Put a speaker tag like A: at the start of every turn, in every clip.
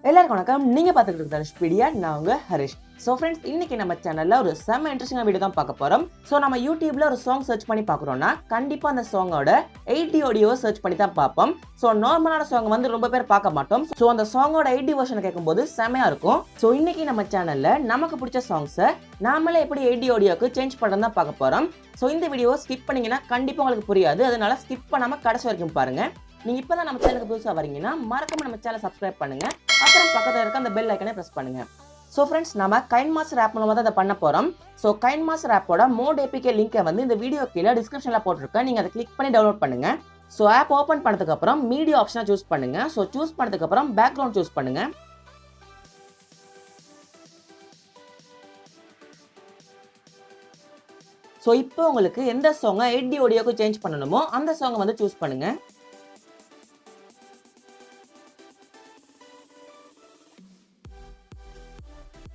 A: எல்லாருக்கும் வணக்கம். நீங்க பார்த்துட்டு இருக்கிற ஸ்பீடியா, நான் உங்க ஹரிஷ். ஸோ ஃப்ரெண்ட்ஸ், இன்னைக்கு நம்ம சேனல்ல ஒரு செம்ம இன்ட்ரெஸ்டிங்கான வீடியோ தான் பார்க்க போறோம். ஸோ நம்ம யூடியூப்ல ஒரு சாங் சர்ச் பண்ணி பார்க்குறோம்னா கண்டிப்பா அந்த சாங்கோட 80 ஆடியோ சர்ச் பண்ணி தான் பார்ப்போம். ஸோ நார்மலான சாங் வந்து ரொம்ப பேர் பார்க்க மாட்டோம். ஸோ அந்த சாங்கோட 80 வெர்ஷன் கேட்கும்போது செமையா இருக்கும். ஸோ இன்னைக்கு நம்ம சேனல்ல நமக்கு பிடிச்ச சாங்ஸை நாமளே எப்படி 80 ஆடியோக்கு சேஞ்ச் பண்ணுறது தான் பார்க்க போறோம். ஸோ இந்த வீடியோவை ஸ்கிப் பண்ணீங்கன்னா கண்டிப்பா உங்களுக்கு புரியாது. அதனால ஸ்கிப் பண்ணாம கடைசி வரைக்கும் பாருங்க. நீங்க இப்பதான் நம்ம சேனலுக்கு புதுசா வரீங்கன்னா மறக்காம நம்ம சேனலை சப்ஸ்கிரைப் பண்ணுங்க. அப்புறம் பக்கத்துல இருக்க அந்த பெல் ஐக்கனை பிரஸ் பண்ணுங்க. ஸோ ஃப்ரெண்ட்ஸ், நம்ம கைன்மாஸ்டர் ஆப் மூலமா தான் அதை பண்ண போறோம். ஸோ கைன்மாஸ்டர் ஆப்போட மோட் ஏபிகே லிங்கை வந்து இந்த வீடியோ கீழே டிஸ்கிரிப்ஷன்ல போட்டிருக்கேன். நீங்க அதை கிளிக் பண்ணி டவுன்லோட் பண்ணுங்க. ஸோ ஆப் ஓப்பன் பண்ணதுக்கு அப்புறம் மீடியா ஆப்ஷனை சூஸ் பண்ணுங்க. ஸோ சூஸ் பண்ணதுக்கு அப்புறம் பேக்ரவுண்ட் சூஸ் பண்ணுங்க. ஸோ இப்போ உங்களுக்கு எந்த சாங்கை 80 ஆடியோக்கு சேஞ்ச் பண்ணணுமோ அந்த சாங்கை வந்து சூஸ் பண்ணுங்க.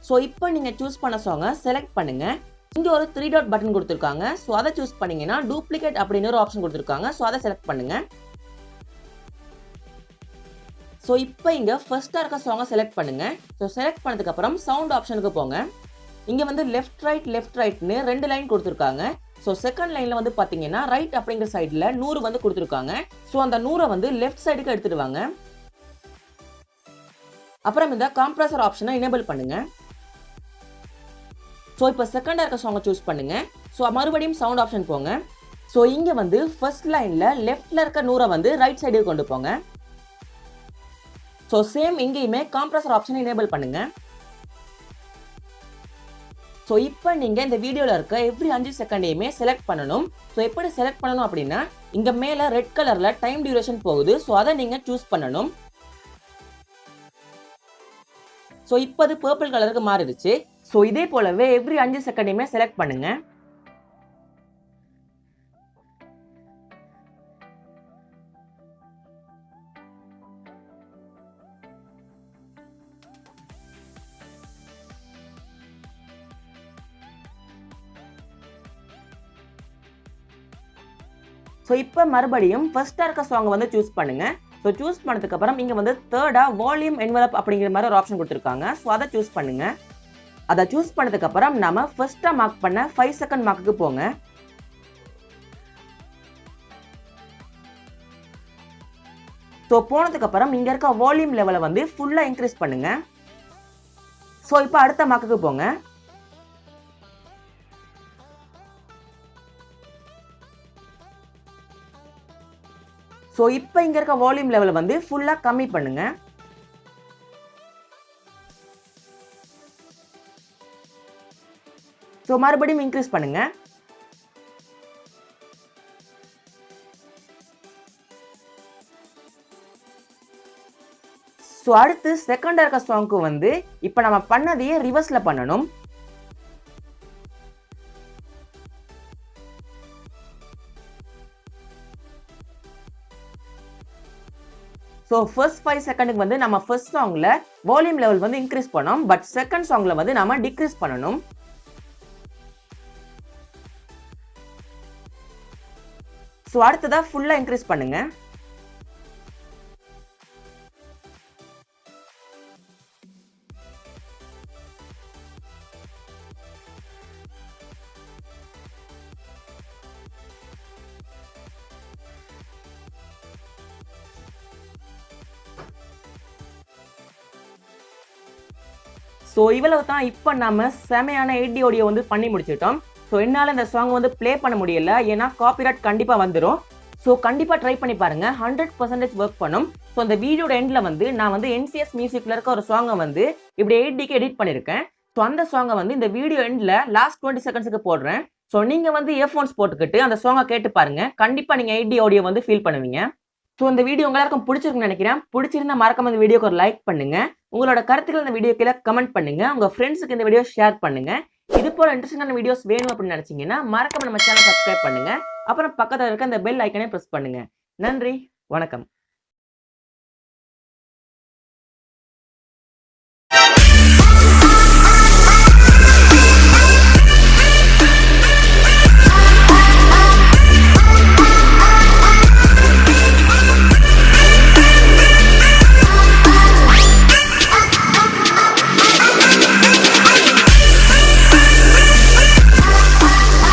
A: ஸோ இப்போ நீங்கள் சூஸ் பண்ண சாங்கை செலக்ட் பண்ணுங்க. இங்கே ஒரு 3 டாட் பட்டன் கொடுத்துருக்காங்க. ஸோ அதை சூஸ் பண்ணீங்கன்னா டூப்ளிகேட் அப்படின்னு ஒரு ஆப்ஷன் கொடுத்துருக்காங்க. ஸோ அதை செலக்ட் பண்ணுங்க. ஸோ இப்போ இங்கே ஃபர்ஸ்ட்டாக இருக்க சாங்கை செலக்ட் பண்ணுங்க. ஸோ செலக்ட் பண்ணதுக்கப்புறம் சவுண்ட் ஆப்ஷனுக்கு போங்க. இங்கே வந்து லெஃப்ட் ரைட்னு 2 லைன் கொடுத்துருக்காங்க. ஸோ செகண்ட் லைனில் வந்து பார்த்தீங்கன்னா ரைட் அப்படிங்கிற சைடில் 100 வந்து கொடுத்துருக்காங்க. ஸோ அந்த 100 வந்து லெஃப்ட் சைடுக்கு எடுத்துடுவாங்க. அப்புறம் இந்த காம்ப்ரஸர் ஆப்ஷனை எனேபிள் பண்ணுங்க. ஸோ இப்போ செகண்டாக இருக்க சாங்கை சூஸ் பண்ணுங்க. ஸோ மறுபடியும் சவுண்ட் ஆப்ஷன் போங்க. ஸோ இங்கே வந்து ஃபர்ஸ்ட் லைனில் லெஃப்டில் இருக்க 100 வந்து ரைட் சைடுக்கு கொண்டு போங்க. ஸோ சேம் இங்கேயுமே காம்ப்ரஸர் ஆப்ஷனை எனேபிள் பண்ணுங்க. ஸோ இப்போ நீங்கள் இந்த வீடியோவில் இருக்க எவ்ரி 5 செகண்டையுமே செலக்ட் பண்ணணும். ஸோ எப்படி செலக்ட் பண்ணணும் அப்படின்னா இங்கே மேலே ரெட் கலரில் டைம் டியூரேஷன் போகுது. ஸோ அதை நீங்கள் சூஸ் பண்ணணும். ஸோ இப்போ அது பர்பிள் கலருக்கு மாறிடுச்சு. ஸோ இதே போலவே எவ்ரி 5 செகண்டையுமே செலக்ட் பண்ணுங்க. ஸோ இப்போ மறுபடியும் ஃபர்ஸ்ட்டாக இருக்க சாங் வந்து சூஸ் பண்ணுங்க. ஸோ சூஸ் பண்ணதுக்கு அப்புறம் இங்கே வந்து தேர்டாக வால்யூம் என்வலப் அப்படிங்கிற மாதிரி ஒரு ஆப்ஷன் கொடுத்துருக்காங்க. ஸோ அதை சூஸ் பண்ணுங்க. அதை சூஸ் பண்ணதுக்கு அப்புறம் நம்ம ஃபர்ஸ்ட்டாக மார்க் பண்ண 5 செகண்ட் மார்க்குக்கு போங்க. ஸோ போனதுக்கு அப்புறம் இங்க இருக்க வால்யூம் லெவலை வந்து ஃபுல்லாக இன்க்ரீஸ் பண்ணுங்க. ஸோ இப்போ அடுத்த மார்க்குக்கு போங்க. ஸோ இப்போ இங்க இருக்க வால்யூம் லெவலை வந்து ஃபுல்லாக கம்மி பண்ணுங்க. ஸோ மறுபடியும் இன்க்ரீஸ் பண்ணுங்க. ஸோ அடுத்து செகண்ட் இருக்க சாங்க்கு வந்து இப்போ நம்ம பண்ணதையே ரிவர்ஸ்ல பண்ணணும். ஸோ ஃபர்ஸ்ட் 5 செகண்டுக்கு வந்து நம்ம ஃபர்ஸ்ட் சாங்ல வால்யூம் லெவல் வந்து இன்க்ரீஸ் பண்ணோம். பட் செகண்ட் சாங்ல வந்து நம்ம டிக்ரீஸ் பண்ணணும். ஸோ அடுத்ததா ஃபுல்லா இன்க்ரீஸ் பண்ணுங்க. ஸோ இவ்வளவு தான். இப்போ நம்ம செமையான 80 ஆடியோ வந்து பண்ணி முடிச்சிட்டோம். ஸோ என்னால் இந்த சாங் வந்து ப்ளே பண்ண முடியல, ஏன்னா காப்பிரைட் கண்டிப்பாக வந்துடும். ஸோ கண்டிப்பாக ட்ரை பண்ணி பாருங்க, 100% ஒர்க் பண்ணும். ஸோ அந்த வீடியோட எண்டில் வந்து நான் வந்து என்சிஎஸ் மியூசிக்கில் இருக்க ஒரு சாங்கை வந்து இப்படி 8Dக்கு எடிட் பண்ணியிருக்கேன். ஸோ அந்த சாங்கை வந்து இந்த வீடியோ எண்டில் லாஸ்ட் 20 செகண்ட்ஸுக்கு போடுறேன். ஸோ நீங்கள் வந்து இயர்ஃபோன்ஸ் போட்டுக்கிட்டு அந்த சாங்கை கேட்டு பாருங்க, கண்டிப்பாக நீங்கள் 80 ஆடியோ வந்து ஃபீல் பண்ணுவீங்க. ஸோ இந்த வீடியோ எல்லாருக்கும் பிடிச்சிருக்குன்னு நினைக்கிறேன். பிடிச்சிருந்தா மறக்காம இந்த வீடியோக்கு ஒரு லைக் பண்ணுங்க. உங்களோட கருத்துக்கள் இந்த வீடியோ கீழே கமெண்ட் பண்ணுங்க. உங்க ஃப்ரெண்ட்ஸுக்கு இந்த வீடியோ ஷேர் பண்ணுங்க. இது போல இன்ட்ரெஸ்டிங்கான வீடியோஸ் வேணும் அப்படின்னு நினைச்சீங்கன்னா மறக்காம நம்ம சேனலை சப்ஸ்கிரைப் பண்ணுங்க. அப்புறம் பக்கத்தில் இருக்க அந்த பெல் ஐக்கனை பிரஸ் பண்ணுங்க. நன்றி, வணக்கம்.